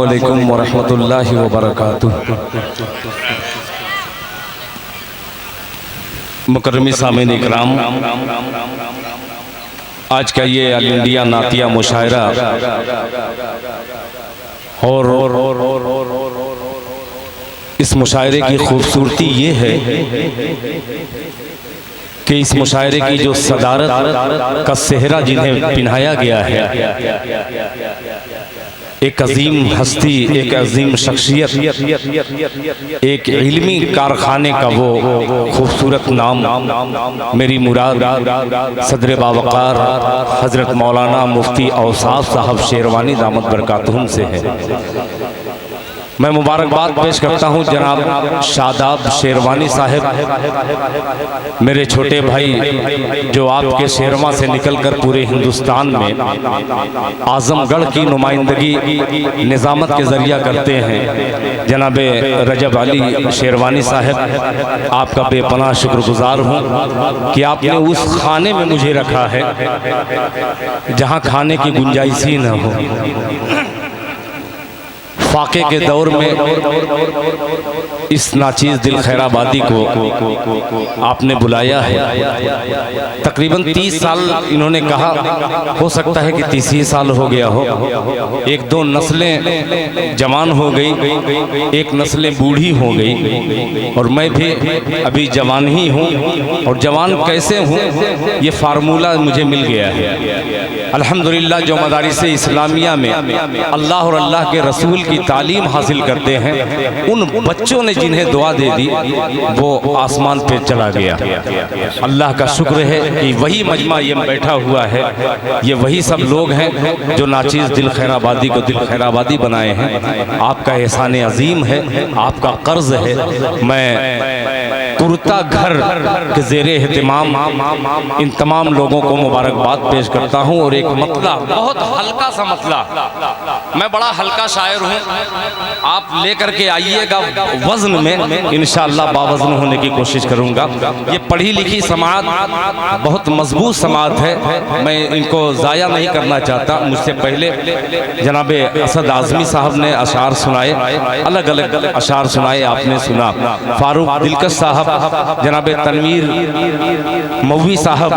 अस्सलामुअलैकुम वरहमतुल्लाहि वबरकातुह। मुकर्रमी सामीन इकराम, आज का ये अल इंडिया नातिया मुशायरा और इस मुशायरे की खूबसूरती ये है कि इस मुशायरे की जो सदारत का सेहरा जिन्हें पिन्हाया गया है, एक अजीम हस्ती, एक अजीम शख्सियत, एक इल्मी कारखाने का वो खूबसूरत नाम, मेरी मुराद सदर बावकार हज़रत मौलाना मुफ्ती औसाफ साहब शेरवानी दामत बरकातहुम से है। मैं मुबारकबाद पेश करता हूँ जनाब शादाब शेरवानी साहब, मेरे छोटे भाई जो आपके शेरवा से निकलकर पूरे हिंदुस्तान में आजमगढ़ की नुमाइंदगी निज़ामत के ज़रिया करते हैं। जनाब रजब अली शेरवानी साहब, आपका बेपनाह शुक्रगुजार हूँ कि आपने उस खाने में मुझे रखा है जहाँ खाने की गुंजाइश ही न हो। फाके के दौर में इस नाचीज़ दिल खैराबादी को आपने बुलाया है। तकरीबन 30 साल इन्होंने कहा, हो सकता है कि 30 साल हो गया हो। एक दो नस्लें जवान हो गई, एक नस्लें बूढ़ी हो गई, और मैं भी अभी जवान ही हूँ। और जवान कैसे हूँ ये फार्मूला मुझे मिल गया है अल्हम्दुलिल्लाह। जो मदारिस इस्लामिया में अल्लाह और अल्लाह के रसूल की तालीम हासिल करते हैं, उन बच्चों ने जिन्हें दुआ दे दी वो आसमान पे चला गया। अल्लाह का शुक्र है कि वही मजमा ये बैठा हुआ है, ये वही सब लोग हैं जो नाचीज़ दिल खैराबादी को दिल खैराबादी बनाए हैं। आपका एहसान अजीम है, आपका कर्ज है। मैं कुर्ता घर के ज़ेरे एहतिमाम इन तमाम लोगों को मुबारकबाद पेश करता हूँ। और एक मतला, बहुत हल्का सा मतला, मैं बड़ा हल्का शायर हूँ, आप लेकर के आइएगा वज़न में, इंशाअल्लाह बावज़न होने की कोशिश करूँगा। ये पढ़ी लिखी समात, बहुत मजबूत समात है, मैं इनको ज़ाया नहीं करना चाहता। मुझसे पहले जनाब असद आज़मी साहब ने अशार सुनाए, अलग अलग अशार सुनाए, आपने सुना। फारूक दिलकश साहब, जनाब तनवीर मौवी साहब,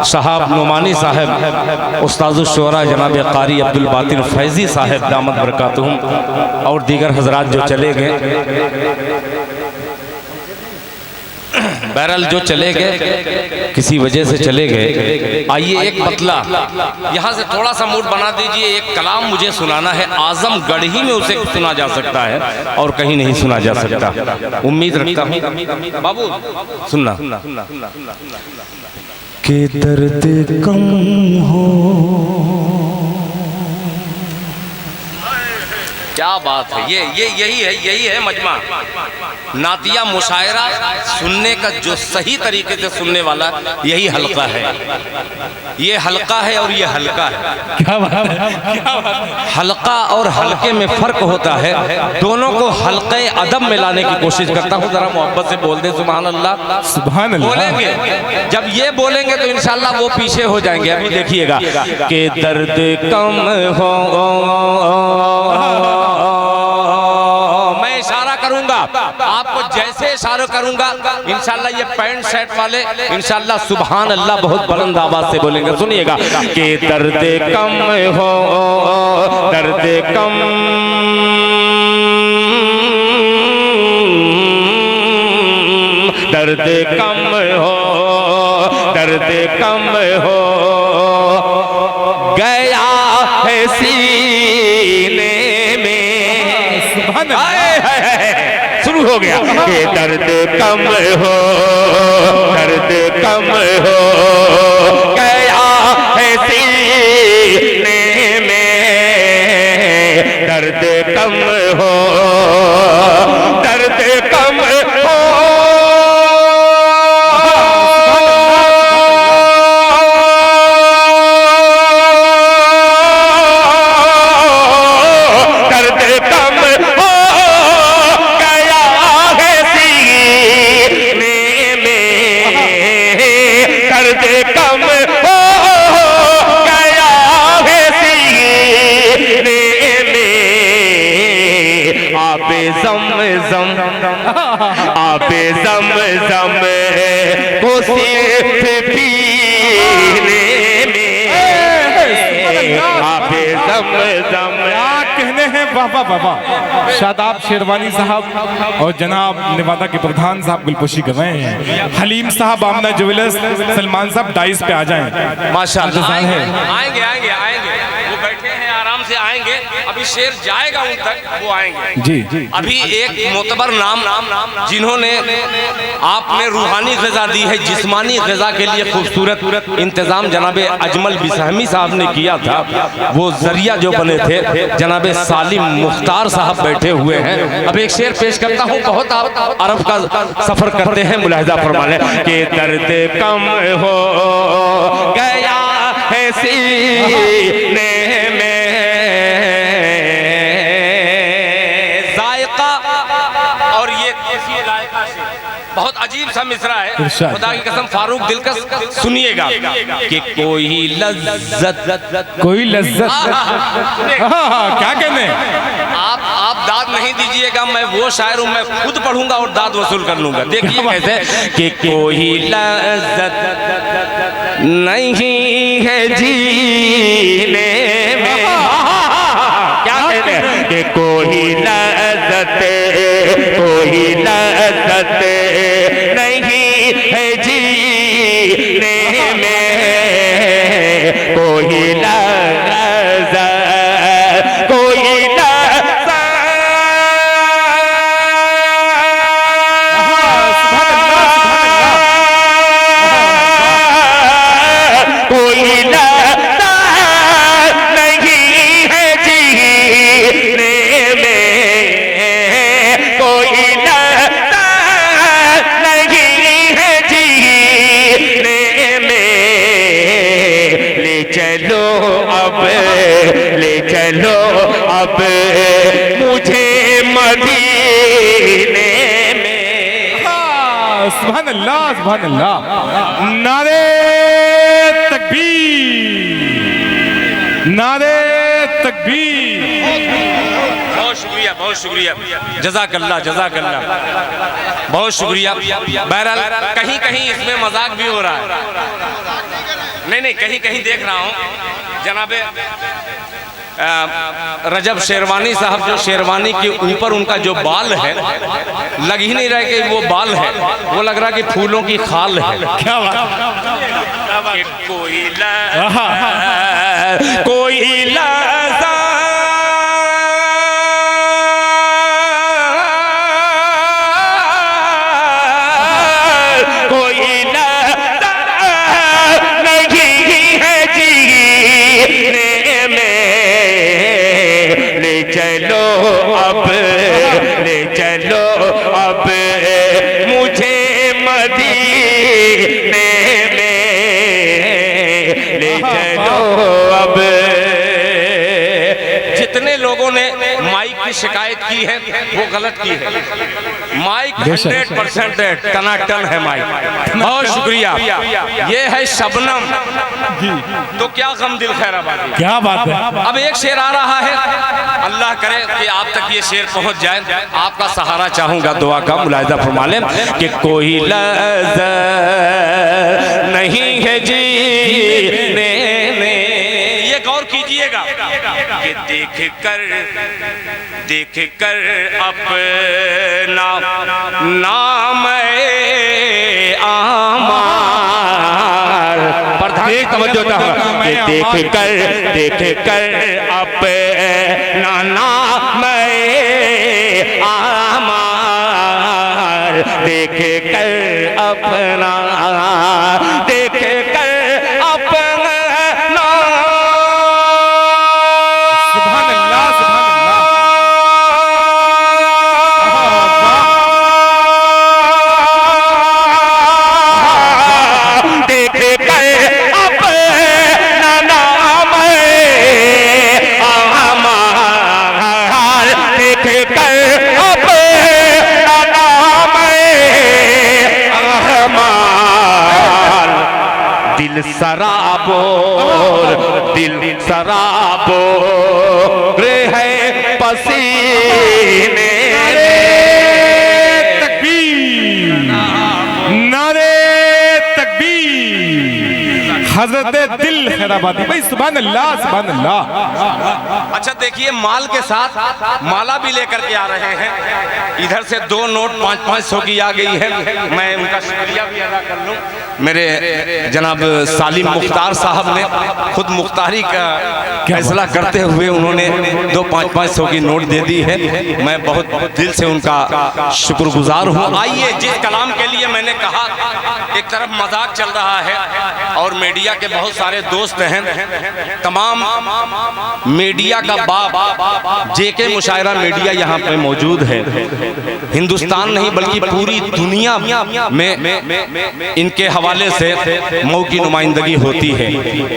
शहाब नुमानी साहब, उस्तादुल शुरा जनाब कारी अब्दुल बातिन फैज़ी साहब दामत बरकातहुम, और दीगर हजरात जो चले गए। बहरहाल जो चले गए किसी वजह से चले गए। आइए एक मतला यहाँ से थोड़ा सा मूड बना दीजिए। एक कलाम मुझे सुनाना है, आजमगढ़ ही में उसे सुना जा सकता है और कहीं नहीं सुना जा सकता। उम्मीद रखता हूँ बाबू सुनना। के दर्द कम हो, क्या बात है। यही है मजमा नातिया मुशायरा। सुनने का जो सही तरीके से सुनने वाला यही हल्का है, ये हल्का है और ये हल्का है। क्या बात है। हल्का और हल्के में फर्क होता है, दोनों को हल्के अदब में लाने की कोशिश करता हूँ। जरा मोहब्बत से बोल दे सुभान अल्लाह। सुभान अल्लाह बोलेंगे, जब ये बोलेंगे तो इंशाअल्लाह वो पीछे हो जाएंगे। अभी देखिएगा कि दर्द कम हो, मैं इशारा करूंगा, आपको जैसे इशारा करूंगा इंशाअल्लाह ये पैंट शर्ट वाले इंशाअल्लाह सुभान अल्लाह बहुत बुलंद आवाज से बोलेंगे। सुनिएगा कि दर्द कम हो, दर्द कम, दर्द कम हो, दर्द कम हो गया है सीने में। शुरू हो गया कि दर्द कम हो, दर्द कम हो गया है सीने में, दर्द कम हो, दर्द कम हो, कम हो गया है सीने में। ज़म आबे ज़म को सिर्फ पीने में आबे ज़म कहने हैं। वाह वाह वाह वाह। शादाब शेरवानी साहब और जनाब नेवादा के प्रधान साहब गुलपोशी कर रहे हैं। हलीम साहब, आमना ज्वेलर्स, सलमान साहब डाइस पे आ जाएं। माशाअल्लाह आएंगे आएंगे आएंगे, वो बैठे हैं आराम से आएंगे। अभी शेर जाएगा उन तक, वो आएंगे जी। अभी एक मोतबर नाम जिन्होंने आपने रूहानी ग़िज़ा दी है, जिस्मानी ग़िज़ा के लिए खूबसूरत इंतज़ाम जनाबे अजमल बिसहमी साहब ने किया था। वो जरिया जो बने थे जनाबे सालिम मुख्तार साहब बैठे हुए हैं। अब एक शेर पेश करता हूँ। बहुत आप अरब का सफ़र करते हैं, मुलाहिज़ा फरमा लें कि दर्द कम हो गया है सीने में, और ये कैसी लायका से बहुत अजीब सा मिसरा है। खुदा की कसम फारूक दिलकश सुनिएगा कि कोई लज्जत क्या कहने, आप दाद नहीं दीजिएगा, मैं वो शायर हूँ, मैं खुद पढ़ूंगा और दाद वसूल कर लूंगा। देखिए कैसे कि कोई लज्जत नहीं है जीने में, क्या कहते हैं कि कोई लज्जत नहीं है जीने में, कोई लज्जत कोई ले चलो अब मुझे मदीने में। सुभान अल्लाह, सुभान अल्लाह। नारे तकबीर, नारे तकबीर। बहुत शुक्रिया, बहुत शुक्रिया, जज़ाकल्लाह जज़ाकल्लाह, बहुत शुक्रिया। बहरहाल कहीं कहीं इसमें मजाक भी हो रहा है। नहीं, कहीं कहीं देख रहा हूँ जनाबे रजब शेरवानी साहब, जो शेरवानी के ऊपर उनका जो बाल है, लग ही नहीं रहा कि वो बाल है, वो लग रहा कि फूलों की खाल है। क्या बात, कोई ले चलो अब मुझे मदीने में, ले चलो अब। जितने लोगों ने माइक की शिकायत की है वो गलत की है। माइक 100% टनाटन है माइक। बहुत शुक्रिया। ये है शबनम, तो क्या गम दिल खैरा बात है, क्या बात है। अब एक शेर आ रहा है, अल्लाह करे कि आप तक ये शेर पहुंच जाए। आपका सहारा चाहूंगा, दुआ का मुलाहिजा फरमा लें कि कोई लज़्ज़त नहीं है जीने में। ये गौर कीजिएगा कि देख कर अपना नाम आमार, प्रधान तवज्जो देख कर अपना नाम आमार, देख कर अपना, देख कर अपना। सुभान अल्लाह, सुभान अल्लाह। देख कर अपना नाम आमार, देख कर अपना नाम आमार। दिल सराबोर है पसीने हजरत दिल खैराबादी। भाई सुभान अल्लाह, सुभान अल्लाह। अच्छा देखिए, माल के साथ माला भी लेकर के आ रहे हैं। इधर से 2 नोट 500 की आ गई है। मैं उनका शुक्रिया भी अदा कर लूं। मेरे जनाब सालिम मुख्तार साहब ने खुद मुख्तारी का फैसला करते हुए उन्होंने 2 500 की नोट दे दी है। मैं बहुत दिल से उनका शुक्रगुजार हूँ। आइए, जिस कलाम के लिए मैंने कहा, एक तरफ मजाक चल रहा है और मीडिया के बहुत सारे दोस्त हैं। तमाम मीडिया का बाप जेके मुशायरा मीडिया यहाँ पे मौजूद है। हिंदुस्तान नहीं बल्कि पूरी दुनिया में इनके हवाले से मऊ की नुमाइंदगी होती है।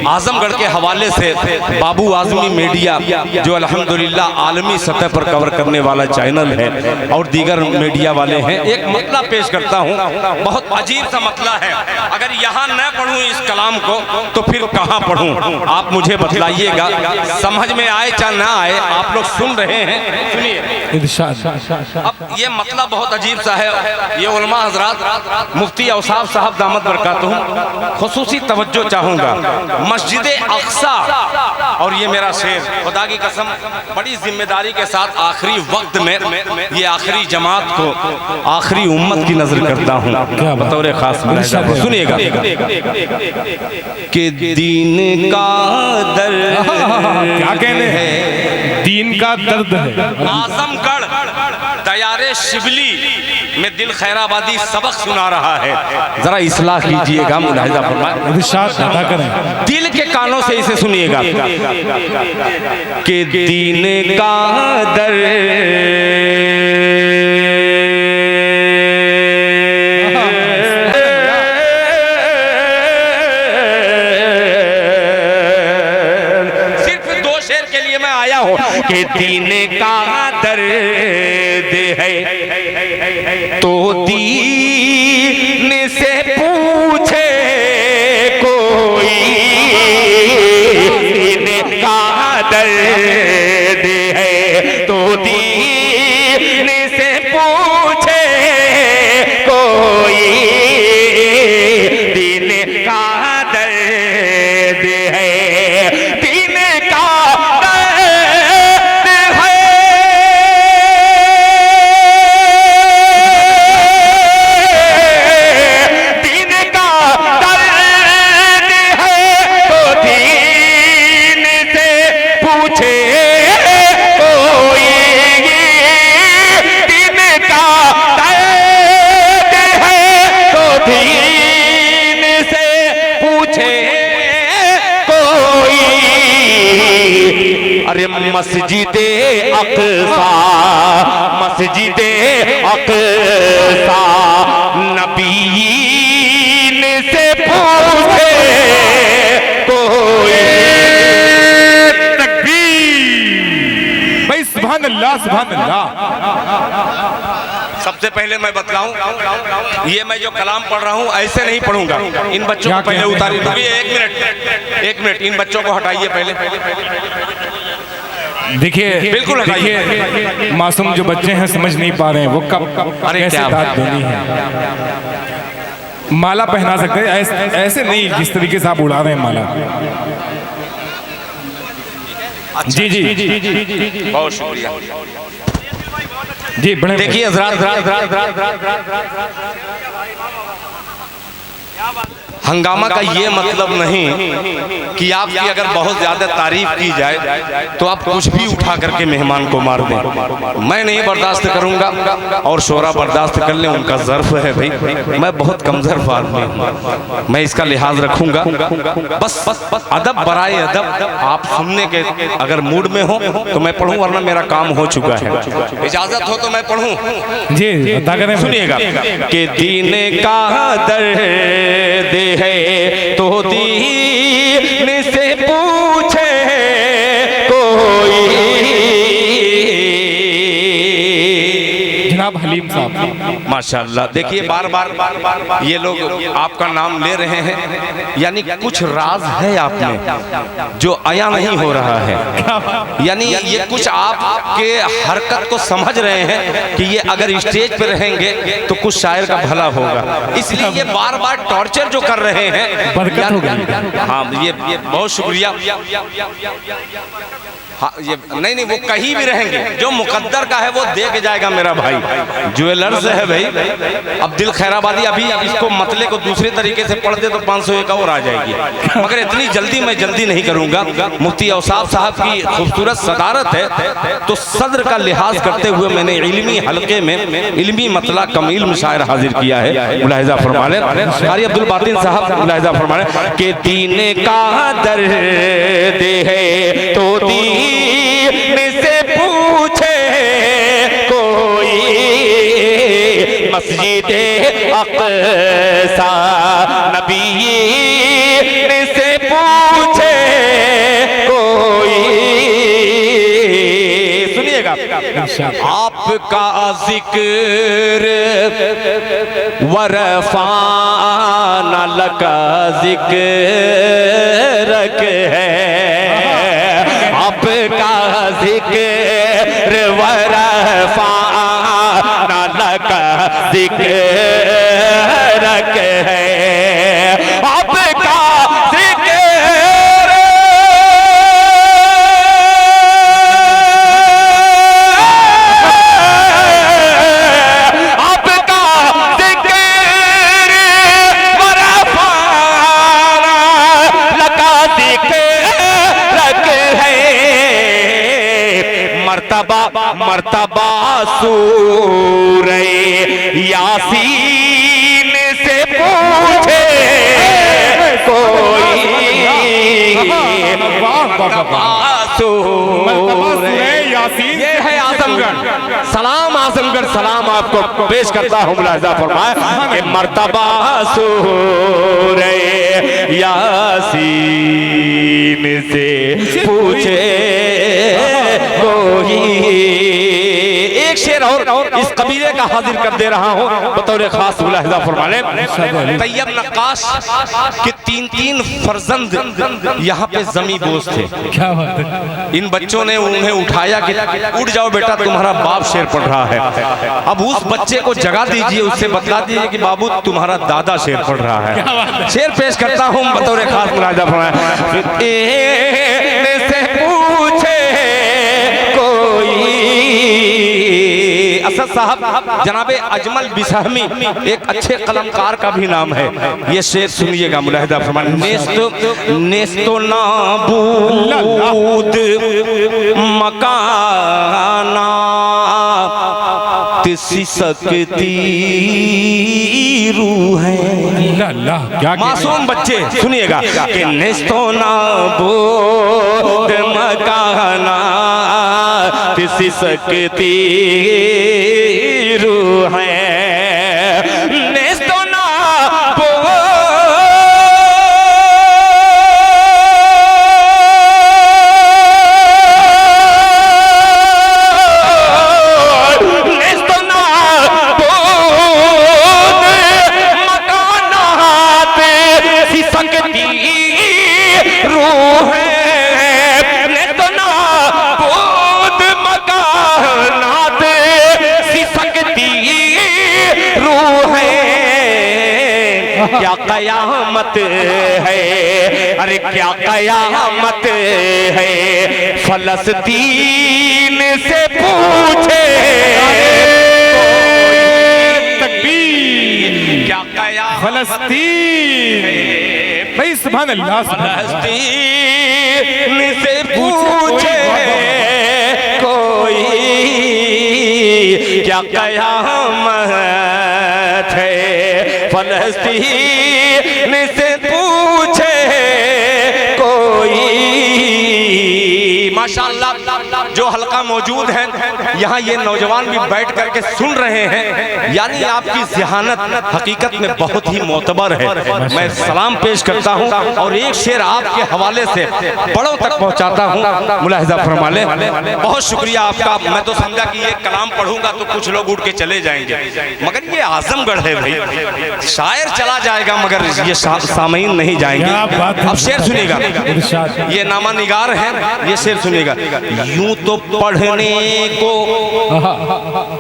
आजमगढ़ के हवाले से बाबू आजमी मीडिया, जो अल्हम्दुलिल्लाह आलमी सतह पर कवर करने वाला चैनल है, और दीगर मीडिया वाले हैं। एक मतला पेश करता हूँ, बहुत अजीब सा मतला है। अगर यहाँ न पढ़ूँ इस कलाम को तो फिर कहाँ पढ़ूँ? आप मुझे बतलाइएगा, समझ में आए चाहे ना आए। आप लोग सुन रहे हैं, सुनिए। अब ये मतला बहुत अजीब सा है। ये उलमा हजरात, मुफ्ती औसाफ साहब दामद बरकातुहू, खुसूसी तवज्जो चाहूँगा। मस्जिद अक्सा, और ये मेरा शेर, खुदा की कसम बड़ी जिम्मेदारी के साथ आखिरी वक्त में ये आखिरी जमात को, आखिरी उम्मत की नजर करता हूँ बतौर खास। सुनिएगा कि दीन का दर्द, क्या कहने हैं, दीन का दर्द है। आजमगढ़ दयारे शिबली में दिल खैराबादी सबक सुना रहा है। जरा इस्लाह कीजिएगा, मुलाहिजा फरमाएं, दिल के कानों से इसे सुनिएगा कि दीन का दर्द के दीन का दर्द है तो दीन से पूछे कोई, दीन का दर्द है तो दीन से पूछे कोई, दीन का दर्द है, दीन का मस्जिदे अक़सा, मस्जिदे अक़सा नबीयीन से पूछे कोई। तकबीर। भाई सुभान अल्लाह, सुभान अल्लाह। सबसे पहले मैं बतलाऊं, ये मैं जो कलाम पढ़ रहा हूँ ऐसे नहीं पढ़ूंगा। इन बच्चों को पहले उतारिए। एक मिनट एक बच्चों को हटाइए पहले। देखिए बिल्कुल देखिए, मासूम जो बच्चे हैं समझ नहीं पा रहे हैं वो कब कैसे दाद देनी है। माला पहना सकते हैं, ऐसे नहीं जिस तरीके से आप उड़ा रहे हैं माला। जी जी जी, बहुत शुक्रिया जी। बड़े देखिए हंगामा का ये मतलब नहीं कि आपकी अगर बहुत ज्यादा तारीफ की जाए तो आप कुछ भी उठा करके मेहमान को मार दें। मैं नहीं बर्दाश्त करूंगा, और शोरा बर्दाश्त कर लें, उनका ज़र्फ है भाई। मैं बहुत कमजोर आदमी हूं, मैं इसका लिहाज रखूंगा। बस अदब बराए अदब, आप सुनने के अगर मूड में हो तो मैं पढ़ूं, वरना मेरा काम हो चुका है। इजाजत हो तो मैं पढ़ूं जी। सुनिएगा कि दीन का दर्द है तो दीन से पूछे कोई। जनाब हलीम साहब। माशाल्लाह। देखिए बार बार ये लोग आपका नाम ले रहे हैं, यानी कुछ राज है आप में जो आया नहीं हो रहा है, यानी ये कुछ आपके हरकत को समझ रहे हैं कि ये अगर स्टेज पे रहेंगे तो कुछ शायर का भला होगा, इसलिए ये बार बार टॉर्चर जो कर रहे हैं। बरकत हो गई। हाँ ये बहुत शुक्रिया। हाँ ये नहीं वो कहीं भी रहेंगे, जो मुकद्दर का है वो दे के जाएगा मेरा भाई। ज्वेलर्स है भाई। अब दिल खैराबादी अभी इसको मतले को दूसरे तरीके से पढ़ दे तो 501 और आ जाएगी, मगर इतनी जल्दी मैं जल्दी नहीं करूंगा। मुफ्ती औसाफ साहब की खूबसूरत सदारत है, तो सदर का लिहाज करते हुए मैंने इल्मी हलके में इल्मी मतला कमील में शायर हाजिर किया है। मुलाहिजा फरमाने कारी अब्दुल बातिन साहब मुलाहिजा फरमाने के दीन का दर्द है तो दीन से पूछे कोई, मस्जिद अक़सा नबी से पूछे कोई। सुनिएगा आपका जिक्र वरफ़ाना लका जिक्र है, आपका जिक्र वरफ़ाना लका जिक्र है, आपका जिक्र आपका जिक्र वरफ़ाना लका जिक्र है। मर्तबा सूरे यासीन से पूछे कोई, ये है आजमगढ़। सलाम आजमगढ़, सलाम आपको पेश करता हूँ। मुलाहिजा फरमाए कि मर्तबा सूरे यासीन से पूछे कोई। एक शेर और इस कबीले का हाजिर कर दे रहा हूँ बतौर खास। मुलाहिजा फरमाने तैयब नक्काश के 3 फर्जंद यहाँ पे जमी बोझ थे। क्या बात है। इन बच्चों ने उन्हें उठाया कि उठ जाओ बेटा, तुम्हारा बाप शेर पढ़ रहा है। अब उस बच्चे को जगा दीजिए, उससे बतला दीजिए कि बाबू तुम्हारा दादा शेर पढ़ रहा है। शेर पेश करता हूँ बतौर खास। मुलाहिजा फरमाने से पूछे असद साहब जनाबे अजमल बिसहमी एक अच्छे कलमकार का भी नाम है। ये शेर सुनिएगा। मुलाहिजा फरमाने नेस्तो नाबूद मकाना सिसकती रूह है। मासूम बच्चे सुनिएगा कि नेस्तो नाबूद मकाना सिसकती रूह है। नेस्तो क्या कयामत है, अरे क्या कयामत है, फलस्तीन से पूछे तकबीर। क्या कयामत फलस्तीन भाई, सुभान अल्लाह। फलस्तीन से पूछे कोई, क्या कयामत है, फलस्तीन से पूछे कोई। माशाअल्लाह जो हल्का बाबका मौजूद हैं, यहाँ ये नौजवान भी बैठ करके सुन रहे हैं, यानी आपकी ज़हानत हकीकत में बहुत ही मोतबर है। मैं सलाम पेश करता हूँ और एक शेर आपके हवाले से बड़ों तक पहुँचाता हूँ, मुलाहिजा फरमा लें। बहुत शुक्रिया आपका। मैं तो समझा कि ये कलाम पढ़ूंगा तो कुछ लोग उठ के चले जाएंगे, मगर ये आजमगढ़ है भाई, शायर चला जाएगा मगर ये सामीन नहीं जाएंगे। अब शेर सुनिएगा, ये नामा निगार है, ये शेर सुनिएगा। यूं तो पढ़ने को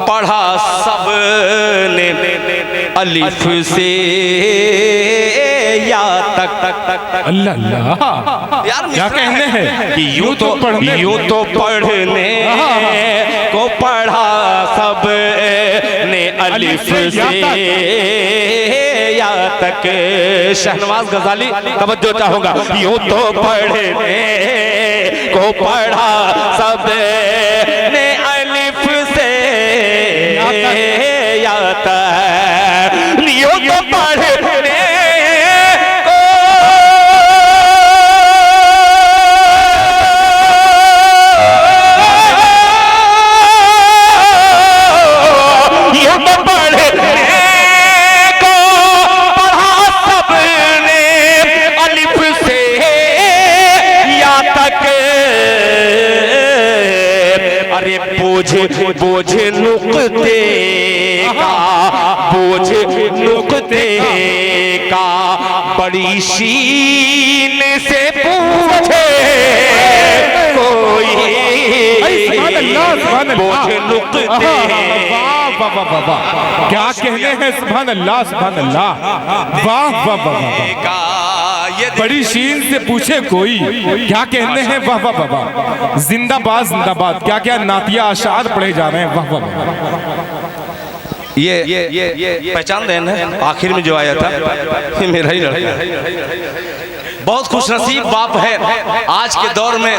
पढ़ा सबने अलिफ से या तक। अल्लाह अल्लाह, यार क्या कहने हैं कि यूं तो पढ़ने को पढ़ा सबने अलिफ से या तक। शहनवाज गजाली तवज्जो चाहूंगा। यूं तो पढ़ने को पढ़ा सबने अलिफ से या तक। यूं तो पढ़ने बोझ नुक्ते का, बोझ नुक्ते का बड़ी शीन से पूछे कोई, बोझ नुक्ते। क्या कहने हैं, सुभान अल्लाह सुभान अल्लाह, वाह वाह वाह। बड़ी शीन से पूछे कोई, क्या कहने हैं, वाह वाह वाह। जिंदाबाद जिंदाबाद, क्या क्या नातिया अशार पढ़े जा रहे हैं, वाह वाह वाह। ये पहचान रहे हैं, आखिर में जो आया था ये मेरा ही लड़का। बहुत खुशनसीब बाप है आज के दौर में,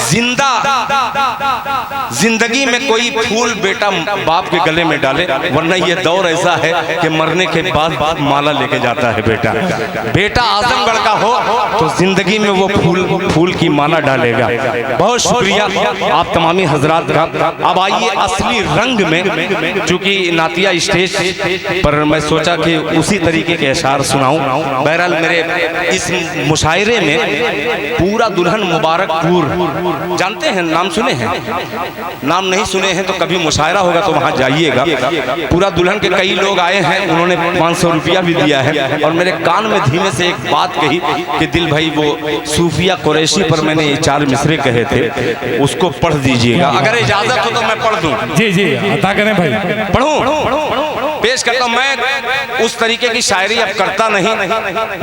जिंदा जिंदगी में कोई फूल बेटा बाप के गले में डाले, वरना ये दौर ऐसा है कि मरने के बाद माला लेके जाता है बेटा। बेटा आजमगढ़ का हो तो जिंदगी में वो फूल की माला डालेगा। बहुत शुक्रिया आप तमामी हजरात का। अब आइए असली रंग में, चूंकि नातिया स्टेज पर मैं सोचा कि उसी तरीके के अशार सुनाऊं। बहरहाल मेरे इस मुशायरे में पूरा दुल्हन मुबारकपुर, जानते हैं, नाम सुने हैं? नाम नहीं सुने हैं तो कभी मुशायरा होगा तो वहाँ जाइएगा। पूरा दुल्हन के कई लोग आए हैं, उन्होंने 500 रुपया भी दिया है और मेरे कान में धीमे से एक बात कही कि दिल भाई वो सूफिया कुरैशी पर मैंने ये 4 मिसरे कहे थे, उसको पढ़ दीजिएगा। अगर इजाजत हो तो मैं पढ़ दूं। जी जी अता करें भाई, पढ़ूं पेश करता हूं। मैं उस तरीके की शायरी अब करता नहीं,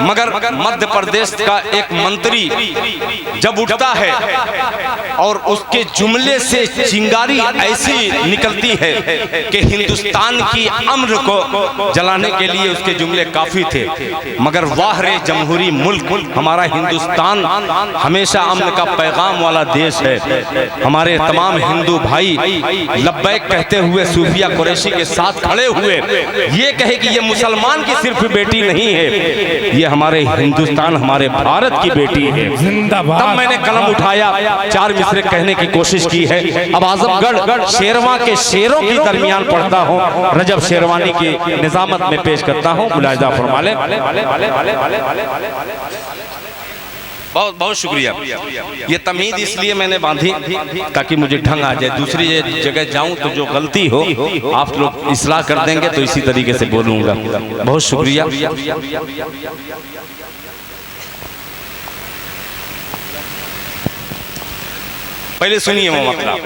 मगर मध्य प्रदेश का एक मंत्री जब उठता है और उसके जुमले से चिंगारी ऐसी निकलती है कि हिंदुस्तान की अम्र को जलाने के लिए उसके जुमले काफी थे। मगर वाह रे जमहूरी मुल्क, हमारा हिंदुस्तान हमेशा अम्न का पैगाम वाला देश है। हमारे तमाम हिंदू भाई लब्बैक कहते हुए सूफिया कुरैशी के साथ खड़े हुए ये कहे कि ये मुसलमान की सिर्फ बेटी नहीं है, ये हमारे हिंदुस्तान, हमारे भारत की बेटी है। जिंदाबाद। तब मैंने कलम उठाया, 4 मिसरे कहने की कोशिश की है। अब आजमगढ़ शेरवा के शेरों की दरमियान पढ़ता हूँ, रजब शेरवानी की निजामत में पेश करता हूँ, मुलाहिजा फरमा लें। बहुत बहुत शुक्रिया। ये तमीद इसलिए मैंने बांधी ताकि मुझे ढंग आ जाए, दूसरी जगह जाऊं तो जो गलती हो आप लोग इस्लाह कर देंगे तो इसी तरीके से बोलूंगा। बहुत शुक्रिया। पहले सुनिए मोहम्मद।